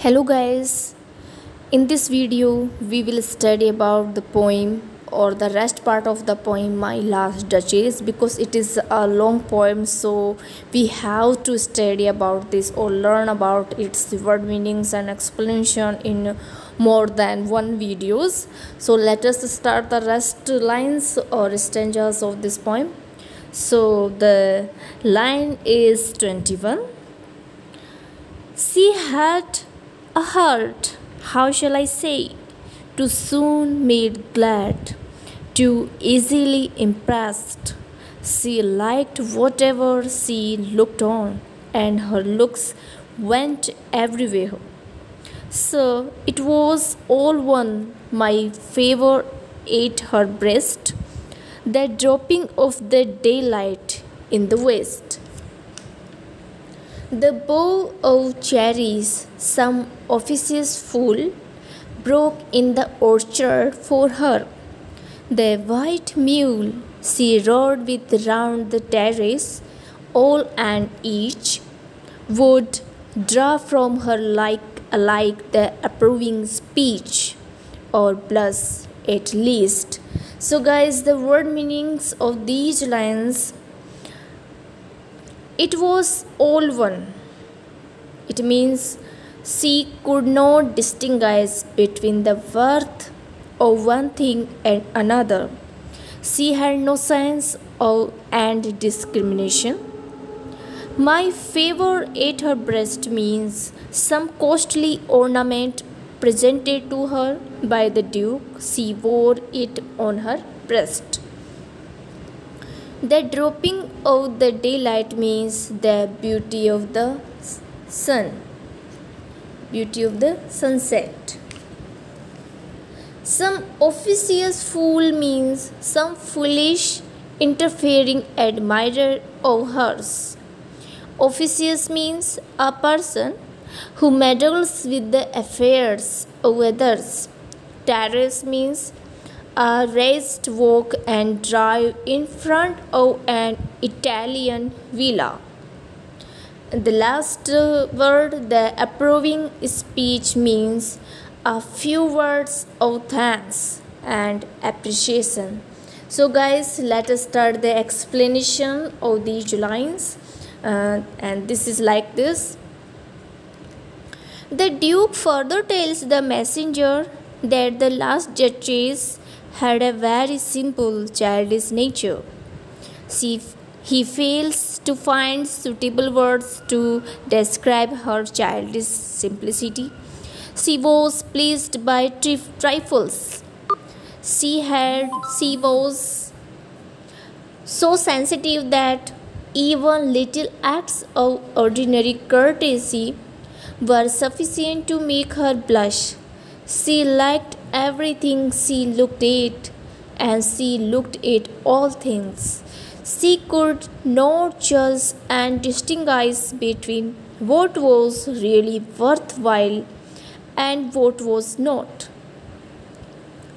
Hello guys, in this video we will study about the poem or the rest part of the poem My Last Duchess, because it is a long poem, so we have to study about this or learn about its word meanings and explanation in more than one videos. So let us start the rest lines or stanzas of this poem. So the line is 21. She had a heart, how shall I say, too soon made glad, too easily impressed. She liked whatever she looked on, and her looks went everywhere. So it was all one, my favor ate her breast, the dropping of the daylight in the west. The bough of cherries, some officious fool, broke in the orchard for her. The white mule she rode with round the terrace, all and each would draw from her like alike the approving speech, or blush at least. So guys, the word meanings of these lines, it was all one. It means she could not distinguish between the worth of one thing and another. She had no sense of and discrimination. My favor at her breast means some costly ornament presented to her by the Duke. She wore it on her breast. The dropping of the daylight means the beauty of the sun, beauty of the sunset. Some officious fool means some foolish interfering admirer of hers. Officious means a person who meddles with the affairs of others. Terrace means a raised walk and drive in front of an Italian villa. The last word, the approving speech, means a few words of thanks and appreciation. So guys, let us start the explanation of these lines, and this is like this. The Duke further tells the messenger that the last duchess had a very simple childish nature. He fails to find suitable words to describe her childish simplicity. She was pleased by trifles. She was so sensitive that even little acts of ordinary courtesy were sufficient to make her blush. She liked everything she looked at, and she looked at all things. She could not judge and distinguish between what was really worthwhile and what was not.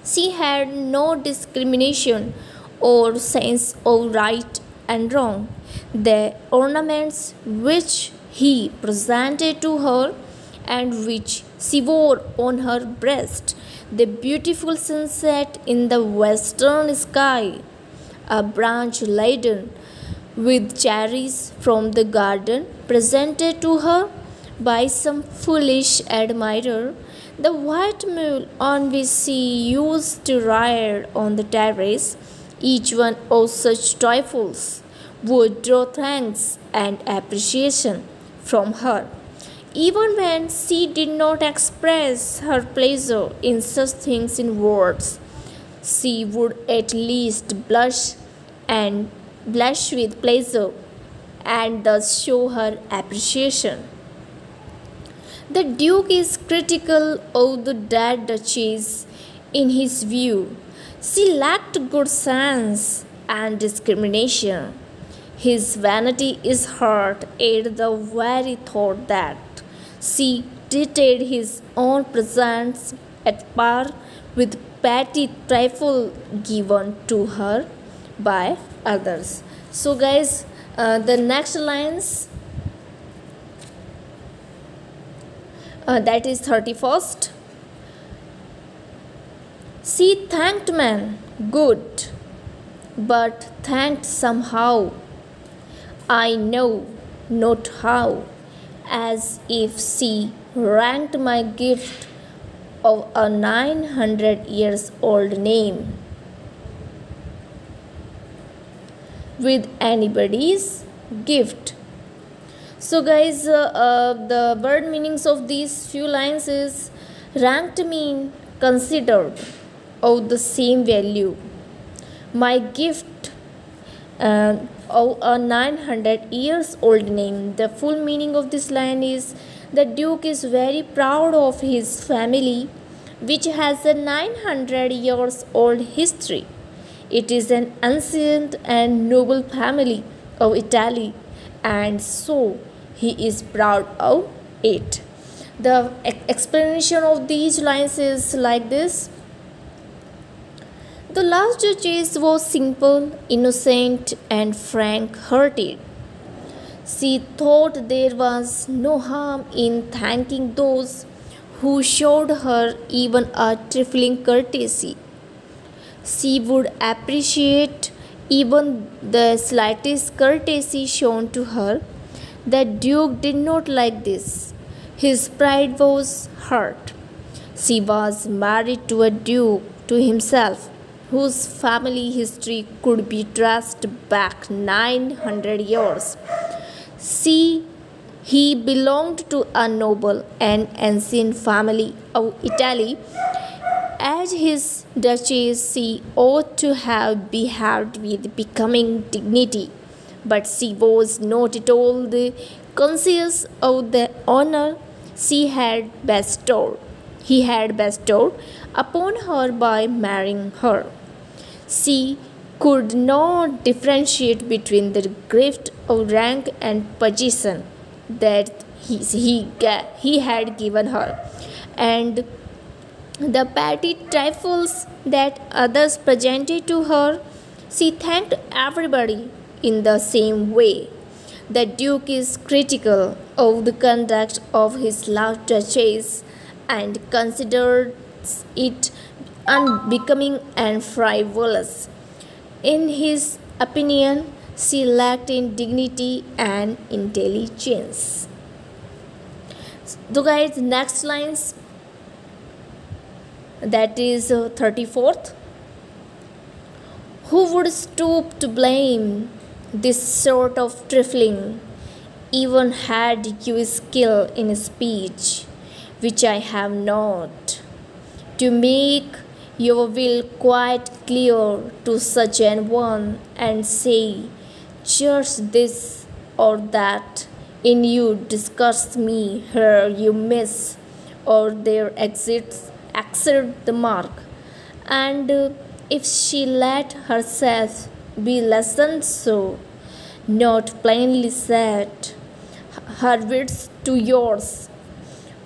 She had no discrimination or sense of right and wrong. The ornaments which he presented to her and which she wore on her breast, the beautiful sunset in the western sky, a branch laden with cherries from the garden presented to her by some foolish admirer, the white mule on which she used to ride on the terrace, each one of such trifles would draw thanks and appreciation from her. Even when she did not express her pleasure in such things in words, she would at least blush with pleasure and thus show her appreciation. The Duke is critical of the dead duchess in his view. She lacked good sense and discrimination. His vanity is hurt at the very thought that she treated his own presents at par with petty trifle given to her by others. So guys, the next lines, That is 31st. She thanked man, good, but thanked somehow. I know not how, as if she ranked my gift of a 900 years old name with anybody's gift. So guys, the word meanings of these few lines is ranked mean considered of the same value. My gift of a 900 years old name. The full meaning of this line is the Duke is very proud of his family, which has a 900 years old history. It is an ancient and noble family of Italy, and so he is proud of it. The explanation of these lines is like this. The last Duchess was simple, innocent, and frank hearted. She thought there was no harm in thanking those who showed her even a trifling courtesy. She would appreciate even the slightest courtesy shown to her. The Duke did not like this. His pride was hurt. She was married to a Duke to himself, whose family history could be traced back 900 years. He belonged to a noble and ancient family of Italy. As his duchess, she ought to have behaved with becoming dignity, but she was not at all conscious of the honor he had bestowed upon her by marrying her. She could not differentiate between the gift of rank and position that he had given her and the petty trifles that others presented to her. She thanked everybody in the same way. The Duke is critical of the conduct of his last duchess and considers it unbecoming and frivolous. In his opinion, she lacked in dignity and intelligence. So guys, next lines, that is 34th. Who would stoop to blame this sort of trifling, even had you skill in speech, which I have not, to make your will quite clear to such an one, and say just this or that in you disgusts me, here you miss, or there exceed the mark. And if she let herself be lessoned so, not plainly said, her wits to yours,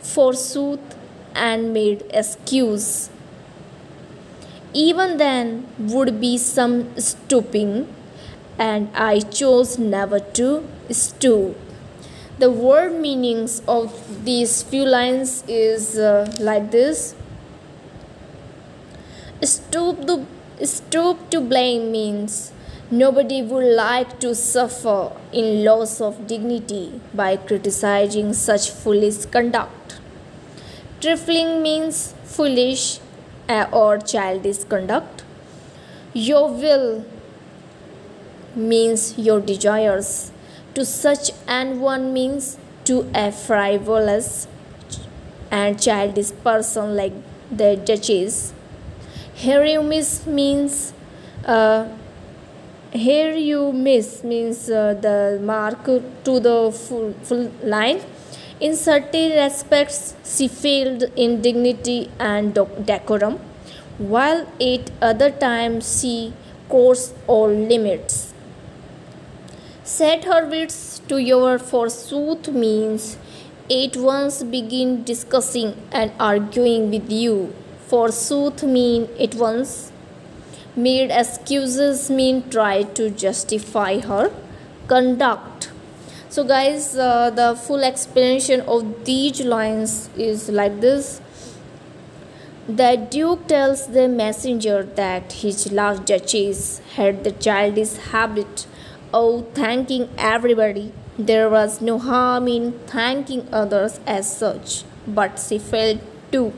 forsooth, and made excuse, even then would be some stooping, and I chose never to stoop. The word meanings of these few lines is like this. Stoop to blame means nobody would like to suffer in loss of dignity by criticizing such foolish conduct. Trifling means foolish or childish conduct. Your will means your desires. To such an one means to a frivolous and childish person like the Duchess. Here you miss means the mark to the full line. In certain respects, she failed in dignity and decorum, while at other times she crossed all limits. Set her wits to your forsooth means at once begin discussing and arguing with you. Forsooth mean at once. Made excuses mean try to justify her conduct. So guys, the full explanation of these lines is like this. The Duke tells the messenger that his last duchess had the childish habit of thanking everybody. There was no harm in thanking others as such, but she failed to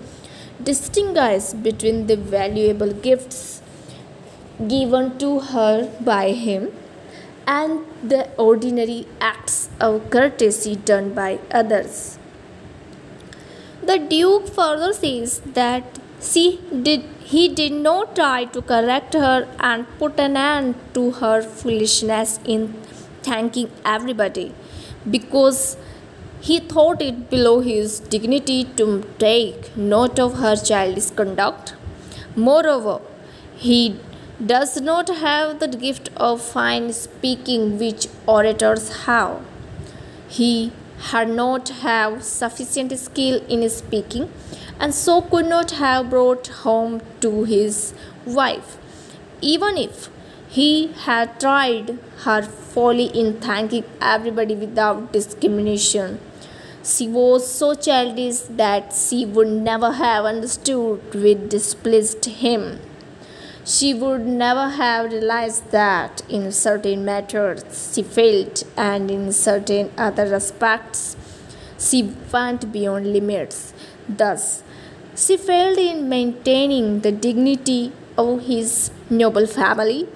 distinguish between the valuable gifts given to her by him and the ordinary acts of courtesy done by others. The Duke further says that he did not try to correct her and put an end to her foolishness in thanking everybody, because he thought it below his dignity to take note of her childish conduct. Moreover, he does not have the gift of fine speaking which orators have. He had not have sufficient skill in speaking, and so could not have brought home to his wife, even if he had tried, her folly in thanking everybody without discrimination. She was so childish that she would never have understood which displeased him. She would never have realized that in certain matters she failed, and in certain other respects she went beyond limits. Thus, she failed in maintaining the dignity of his noble family,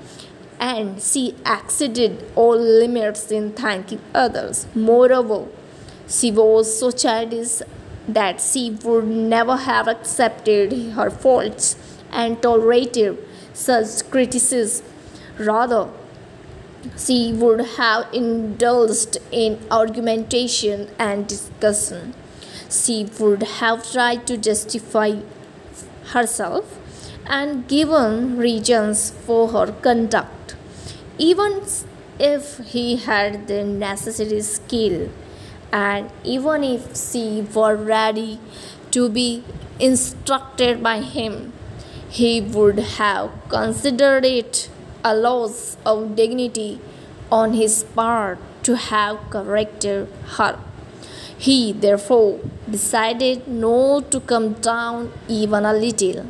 and she exceeded all limits in thanking others. Moreover, she was so childish that she would never have accepted her faults and tolerated such criticism. Rather, she would have indulged in argumentation and discussion. She would have tried to justify herself and given reasons for her conduct, even if he had the necessary skill, and even if she were ready to be instructed by him. He would have considered it a loss of dignity on his part to have corrected her. He therefore decided not to come down even a little.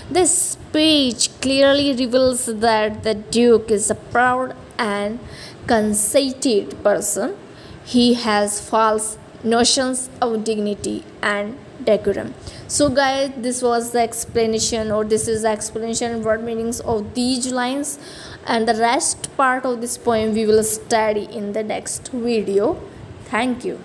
This speech clearly reveals that the Duke is a proud and conceited person. He has false notions of dignity and decorum. So guys, this was the explanation, or this is the explanation word meanings of these lines, and the rest part of this poem we will study in the next video. Thank you.